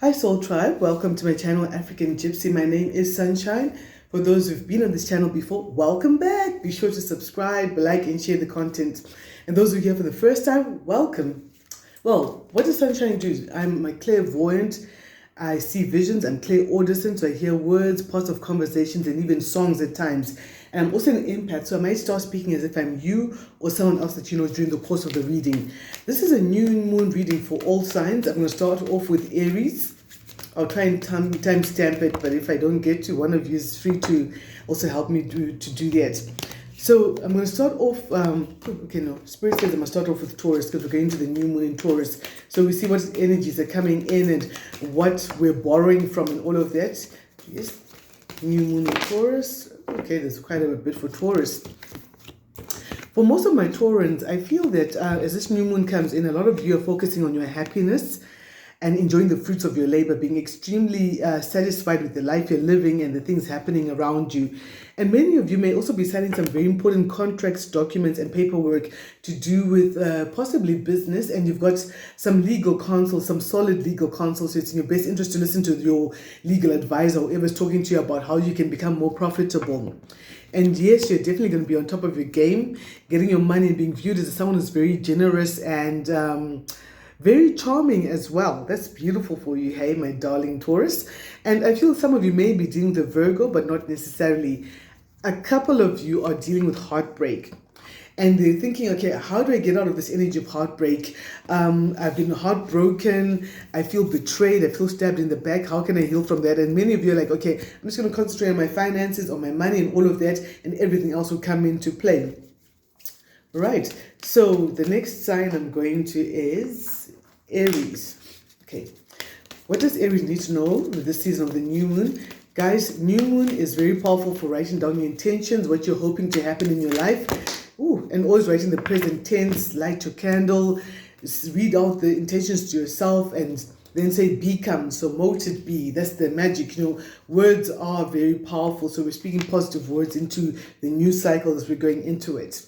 Hi Soul Tribe, welcome to my channel African Gypsy. My name is Sunshine. For those who've been on this channel before, welcome back. Be sure to subscribe, like and share the content. And those who are here for the first time, welcome. Well, what does Sunshine do? I'm a clairvoyant. I see visions. I'm clairaudient, so I hear words, parts of conversations, and even songs at times. And I'm also an empath, so I might start speaking as if I'm you or someone else that you know during the course of the reading. This is a new moon reading for all signs. I'm going to start off with Aries. I'll try and timestamp it, but if I don't get to, one of you is free to also help me to do that. So I'm going to start off, Spirit says I'm going to start off with Taurus because we're going to the new moon in Taurus. So we see what energies are coming in and what we're borrowing from and all of that. Yes, new moon in Taurus. Okay, there's quite a bit for Taurus. For most of my Taurans, I feel that as this new moon comes in, a lot of you are focusing on your happiness and enjoying the fruits of your labor, being extremely satisfied with the life you're living and the things happening around you. And many of you may also be signing some very important contracts, documents, and paperwork to do with possibly business, and you've got some legal counsel, some solid legal counsel, so it's in your best interest to listen to your legal advisor, whoever's talking to you about how you can become more profitable. And yes, you're definitely going to be on top of your game, getting your money and being viewed as someone who's very generous and very charming as well. That's beautiful for you, hey, my darling Taurus. And I feel some of you may be dealing with a Virgo, but not necessarily. A couple of you are dealing with heartbreak. And they're thinking, okay, how do I get out of this energy of heartbreak? I've been heartbroken. I feel betrayed. I feel stabbed in the back. How can I heal from that? And many of you are like, okay, I'm just going to concentrate on my finances, on my money and all of that, and everything else will come into play. Right. So the next sign I'm going to is Aries. Okay. What does Aries need to know with this season of the new moon? Guys, new moon is very powerful for writing down your intentions, what you're hoping to happen in your life. Ooh, and always writing the present tense, light your candle, read out the intentions to yourself and then say become, so mote it be. That's the magic. Words are very powerful. So we're speaking positive words into the new cycle as we're going into it.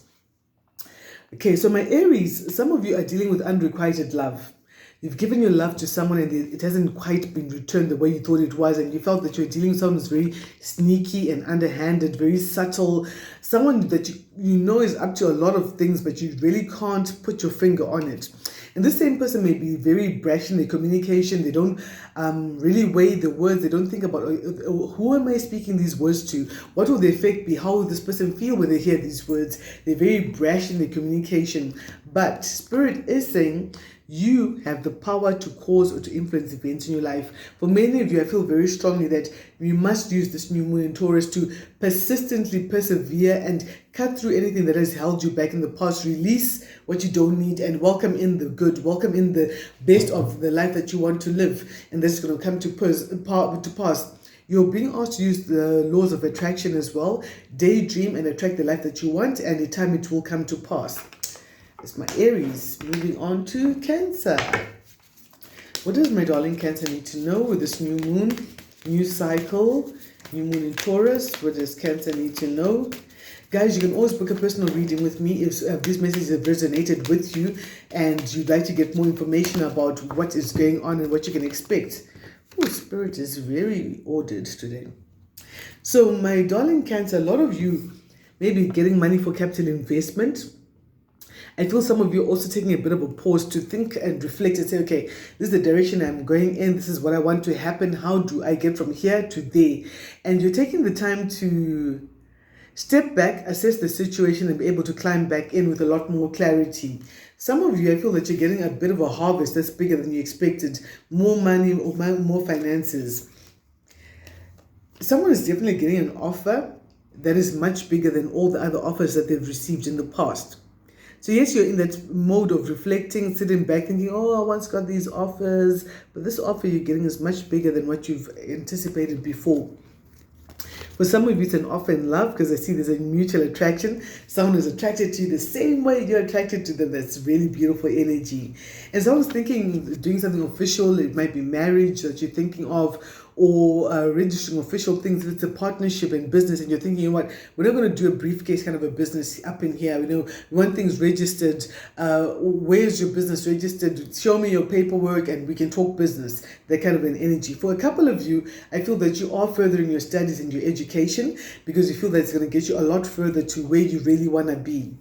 Okay, so my Aries, some of you are dealing with unrequited love. You've given your love to someone and it hasn't quite been returned the way you thought it was, and you felt that you're dealing with someone who's very sneaky and underhanded, very subtle, someone that you know is up to a lot of things, but you really can't put your finger on it. And this same person may be very brash in their communication. They don't really weigh the words. They don't think about, who am I speaking these words to? What will the effect be? How will this person feel when they hear these words? They're very brash in their communication. But Spirit is saying, you have the power to cause or to influence events in your life. For many of you, I feel very strongly that you must use this new moon in Taurus to persistently persevere and cut through anything that has held you back in the past. Release what you don't need and welcome in the good. Welcome in the best of the life that you want to live. And that's going to come to pass. You're being asked to use the laws of attraction as well. Daydream and attract the life that you want, and in time it will come to pass. It's my Aries. Moving on to Cancer. What does my darling Cancer need to know with this new moon, new cycle, new moon in Taurus? What does Cancer need to know? Guys, you can always book a personal reading with me if this message has resonated with you and you'd like to get more information about what is going on and what you can expect. Oh, Spirit is very ordered today. So my darling Cancer, a lot of you may be getting money for capital investment. I feel some of you are also taking a bit of a pause to think and reflect and say, okay, this is the direction I'm going in. This is what I want to happen. How do I get from here to there? And you're taking the time to step back, assess the situation, and be able to climb back in with a lot more clarity. Some of you, I feel that you're getting a bit of a harvest that's bigger than you expected. More money or more finances. Someone is definitely getting an offer that is much bigger than all the other offers that they've received in the past. So yes, you're in that mode of reflecting, sitting back thinking, oh, I once got these offers, but this offer you're getting is much bigger than what you've anticipated before. For some of you, it's an offer in love because I see there's a mutual attraction. Someone is attracted to you the same way you're attracted to them. That's really beautiful energy. And someone's thinking, doing something official. It might be marriage that you're thinking of, or registering official things. If it's a partnership in business and you're thinking, you know what, we're not going to do a briefcase kind of a business up in here. We want things registered. Where's your business registered? Show me your paperwork and we can talk business. That kind of an energy. For a couple of you, I feel that you are furthering your studies and your education because you feel that it's going to get you a lot further to where you really want to be.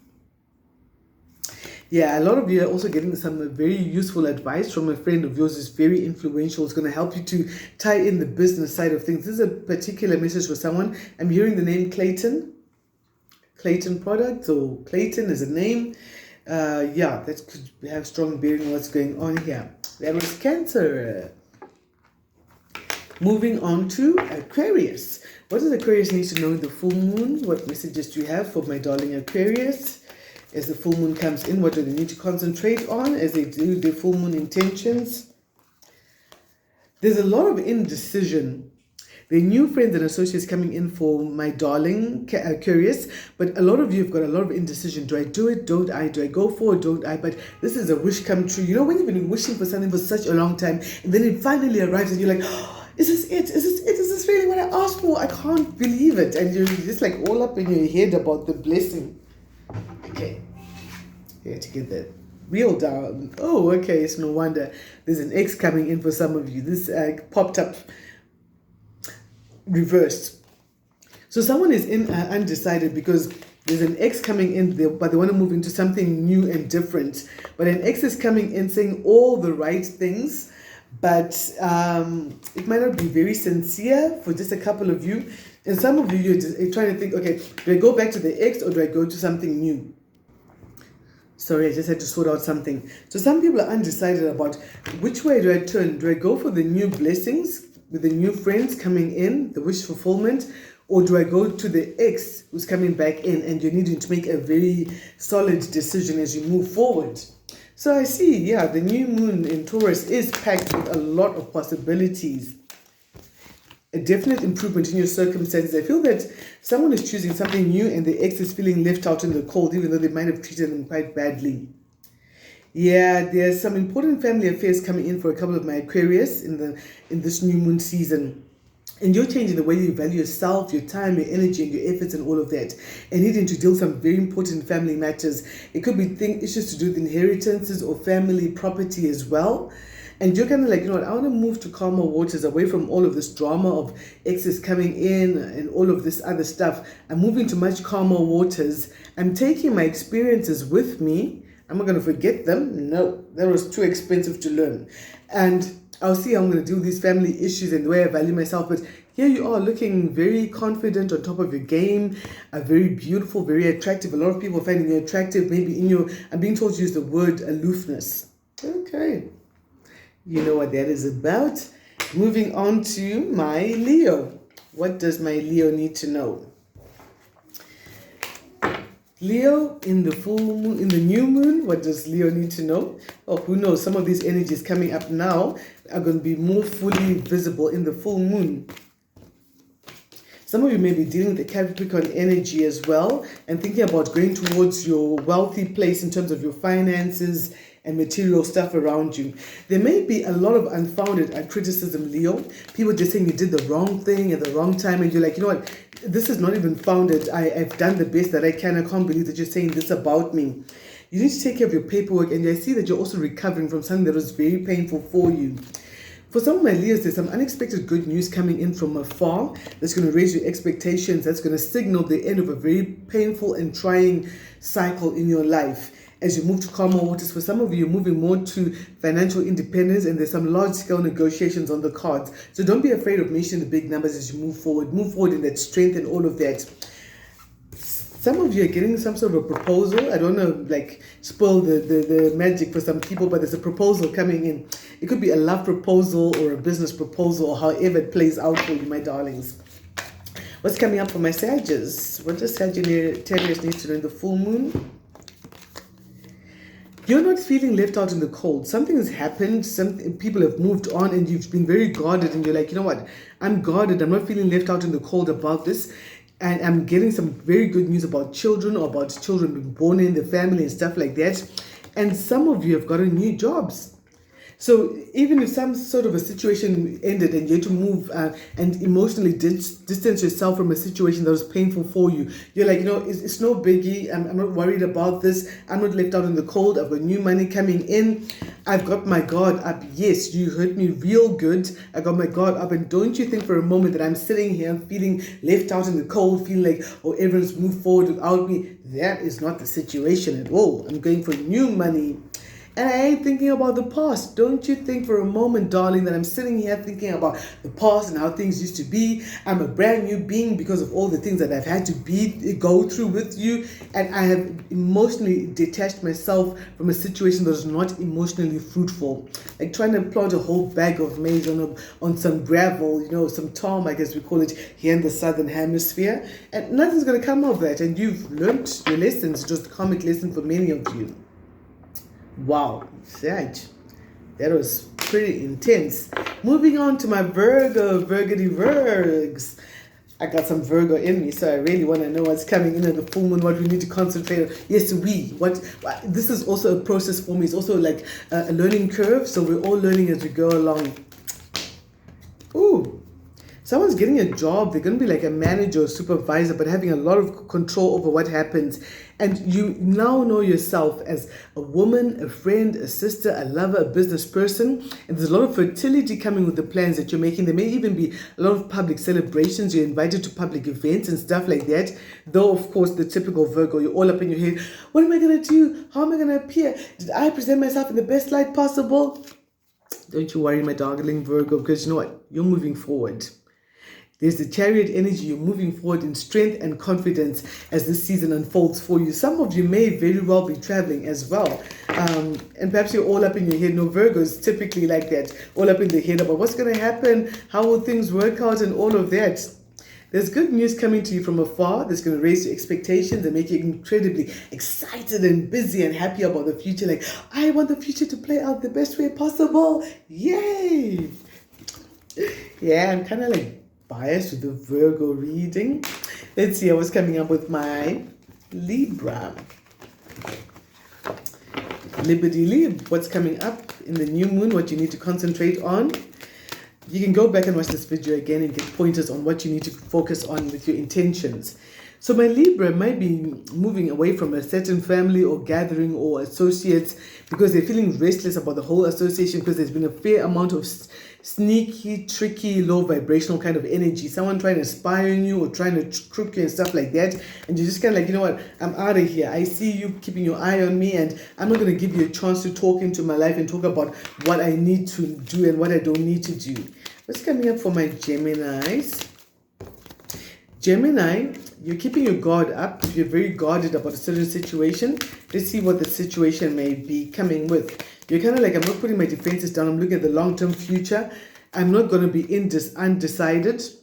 Yeah, a lot of you are also getting some very useful advice from a friend of yours who's very influential. It's going to help you to tie in the business side of things. This is a particular message for someone. I'm hearing the name Clayton. Clayton Products, or Clayton is a name. Yeah, that could have strong bearing on what's going on here. That was Cancer. Moving on to Aquarius. What does Aquarius need to know in the full moon? What messages do you have for my darling Aquarius? As the full moon comes in, what do they need to concentrate on as they do their full moon intentions? There's a lot of indecision. There are new friends and associates coming in for my darling Aquarius, but a lot of you have got a lot of indecision. Do I do it? Don't I? Do I go for it? Don't I? But this is a wish come true. You know, when you've been wishing for something for such a long time, and then it finally arrives and you're like, oh, is this it? Is this it? Is this really what I asked for? I can't believe it. And you're just like all up in your head about the blessing. Okay, you have to get that real down. Oh, okay, it's no wonder there's an X coming in for some of you. This popped up reversed. So someone is in undecided because there's an X coming in there, but they want to move into something new and different. But an X is coming in saying all the right things, but it might not be very sincere for just a couple of you. And some of you, you're trying to think, okay, do I go back to the X or do I go to something new? Sorry, I just had to sort out something. So some people are undecided about which way do I turn. Do I go for the new blessings with the new friends coming in, the wish fulfillment, or do I go to the X who's coming back in and you're needing to make a very solid decision as you move forward? So I see, yeah, the new moon in Taurus is packed with a lot of possibilities. A definite improvement in your circumstances. I feel that someone is choosing something new and the X is feeling left out in the cold, even though they might have treated them quite badly. Yeah, there's some important family affairs coming in for a couple of my Aquarius in this new moon season. And you're changing the way you value yourself, your time, your energy, and your efforts and all of that. And needing to deal with some very important family matters. It could be issues to do with inheritances or family property as well. And you're kind of like, you know what, I want to move to calmer waters, away from all of this drama of exes coming in and all of this other stuff. I'm moving to much calmer waters. I'm taking my experiences with me. I'm not going to forget them. No, that was too expensive to learn. And I'll see how I'm going to deal with these family issues and the way I value myself. But here you are looking very confident, on top of your game, very beautiful, very attractive. A lot of people are finding you attractive. Maybe I'm being told to use the word aloofness. Okay. You know what that is about. Moving on to my Leo. What does my Leo need to know? Leo in the full moon, in the new moon, what does Leo need to know? Oh, who knows? Some of these energies coming up now are going to be more fully visible in the full moon. Some of you may be dealing with the Capricorn energy as well and thinking about going towards your wealthy place in terms of your finances and material stuff around you. There may be a lot of unfounded criticism, Leo. People just saying you did the wrong thing at the wrong time, and you're like, you know what, this is not even founded. I've done the best that I can. I can't believe that you're saying this about me. You need to take care of your paperwork, and I see that you're also recovering from something that was very painful for you. For some of my Leos, there's some unexpected good news coming in from afar that's going to raise your expectations, that's going to signal the end of a very painful and trying cycle in your life. As you move to calmer waters, for some of you, you're moving more to financial independence, and there's some large-scale negotiations on the cards. So don't be afraid of mentioning the big numbers as you move forward. Move forward in that strength and all of that. Some of you are getting some sort of a proposal. I don't know, like, spoil the magic for some people, but there's a proposal coming in. It could be a love proposal or a business proposal, or however it plays out for you, my darlings. What's coming up for my Sagittarius? What does Sagittarius need to know in the full moon? You're not feeling left out in the cold. Something has happened. People have moved on and you've been very guarded, and you're like, you know what? I'm guarded. I'm not feeling left out in the cold about this. And I'm getting some very good news about children, or about children being born in the family and stuff like that. And some of you have gotten new jobs. So even if some sort of a situation ended and you had to move and emotionally distance yourself from a situation that was painful for you, you're like, it's no biggie. I'm not worried about this. I'm not left out in the cold. I've got new money coming in. I've got my guard up. Yes, you hurt me real good. I got my guard up. And don't you think for a moment that I'm sitting here feeling left out in the cold, feeling like, oh, everyone's moved forward without me. That is not the situation at all. I'm going for new money. And I ain't thinking about the past. Don't you think for a moment, darling, that I'm sitting here thinking about the past and how things used to be. I'm a brand new being because of all the things that I've had to go through with you. And I have emotionally detached myself from a situation that was not emotionally fruitful. Like trying to plant a whole bag of maize on some gravel, some tom, I guess we call it here in the southern hemisphere. And nothing's going to come of that. And you've learned your lessons, just a karmic lesson for many of you. Wow, Sag, that was pretty intense. Moving on to my Virgos. I got some Virgo in me, so I really want to know what's coming in at the full moon, what we need to concentrate on. Yes, this is also a process for me. It's also like a learning curve, so we're all learning as we go along. Ooh. Someone's getting a job, they're going to be like a manager or supervisor, but having a lot of control over what happens. And you now know yourself as a woman, a friend, a sister, a lover, a business person. And there's a lot of fertility coming with the plans that you're making. There may even be a lot of public celebrations. You're invited to public events and stuff like that. Though, of course, the typical Virgo, you're all up in your head. What am I going to do? How am I going to appear? Did I present myself in the best light possible? Don't you worry, my darling Virgo, because you know what? You're moving forward. There's the Chariot energy. You're moving forward in strength and confidence as this season unfolds for you. Some of you may very well be traveling as well. And perhaps you're all up in your head. No, Virgos typically like that. All up in the head about what's going to happen, how will things work out and all of that. There's good news coming to you from afar that's going to raise your expectations and make you incredibly excited and busy and happy about the future. Like, I want the future to play out the best way possible. Yay! Yeah, I'm kind of like biased with the Virgo reading. Let's see what's coming up with my Libra. Liberty Lib, what's coming up in the new moon, what you need to concentrate on. You can go back and watch this video again and get pointers on what you need to focus on with your intentions. So my Libra might be moving away from a certain family or gathering or associates because they're feeling restless about the whole association because there's been a fair amount of sneaky, tricky, low vibrational kind of energy. Someone trying to spy on you or trying to crook you and stuff like that. And you're just kind of like, you know what, I'm out of here. I see you keeping your eye on me and I'm not going to give you a chance to talk into my life and talk about what I need to do and what I don't need to do. What's coming up for my Geminis? Gemini, you're keeping your guard up. You're very guarded about a certain situation. Let's see what the situation may be coming with. You're kind of like, I'm not putting my defenses down. I'm looking at the long-term future. I'm not going to be indecisive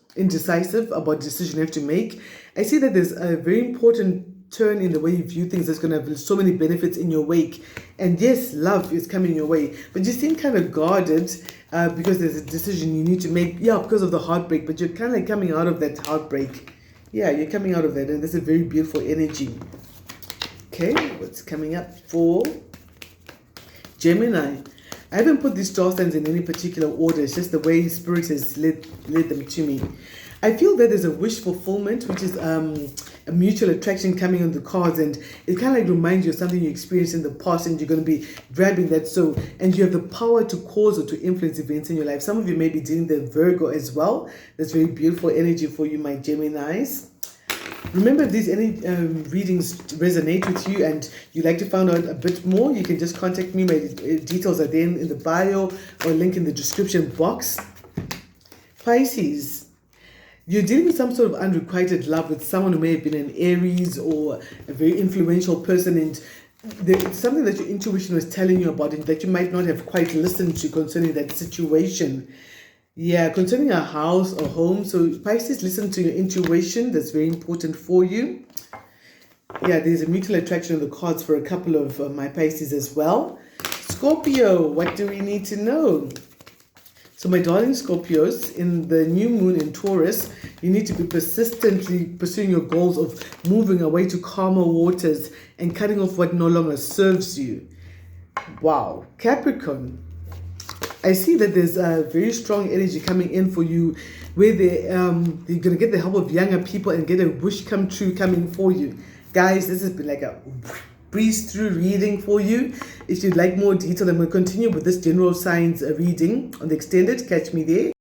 about the decision you have to make. I see that there's a very important turn in the way you view things that's going to have so many benefits in your wake. And yes, love is coming your way. But you seem kind of guarded because there's a decision you need to make. Yeah, because of the heartbreak. But you're kind of like coming out of that heartbreak. Yeah, you're coming out of that. And there's a very beautiful energy. Okay, what's coming up for Gemini? I haven't put these star signs in any particular order. It's just the way Spirit has led them to me. I feel that there's a wish fulfillment, which is a mutual attraction coming on the cards, and it kind of like reminds you of something you experienced in the past, and you're going to be grabbing that. So, and you have the power to cause or to influence events in your life. Some of you may be dealing with Virgo as well. That's very beautiful energy for you, my Geminis. Remember, if these readings resonate with you and you'd like to find out a bit more, you can just contact me. My details are there in the bio or link in the description box. Pisces, you're dealing with some sort of unrequited love with someone who may have been an Aries or a very influential person, and it's something that your intuition was telling you about and that you might not have quite listened to concerning that situation. Yeah, concerning a house or home. So Pisces, listen to your intuition. That's very important for you. Yeah, there's a mutual attraction of the cards for a couple of my Pisces as well. Scorpio, what do we need to know? So my darling Scorpios, in the new moon in Taurus, you need to be persistently pursuing your goals of moving away to calmer waters and cutting off what no longer serves you. Wow. Capricorn, I see that there's a very strong energy coming in for you where you're going to get the help of younger people and get a wish come true coming for you. Guys, this has been like a breeze through reading for you. If you'd like more detail, I'm going to continue with this general signs reading on the extended. Catch me there.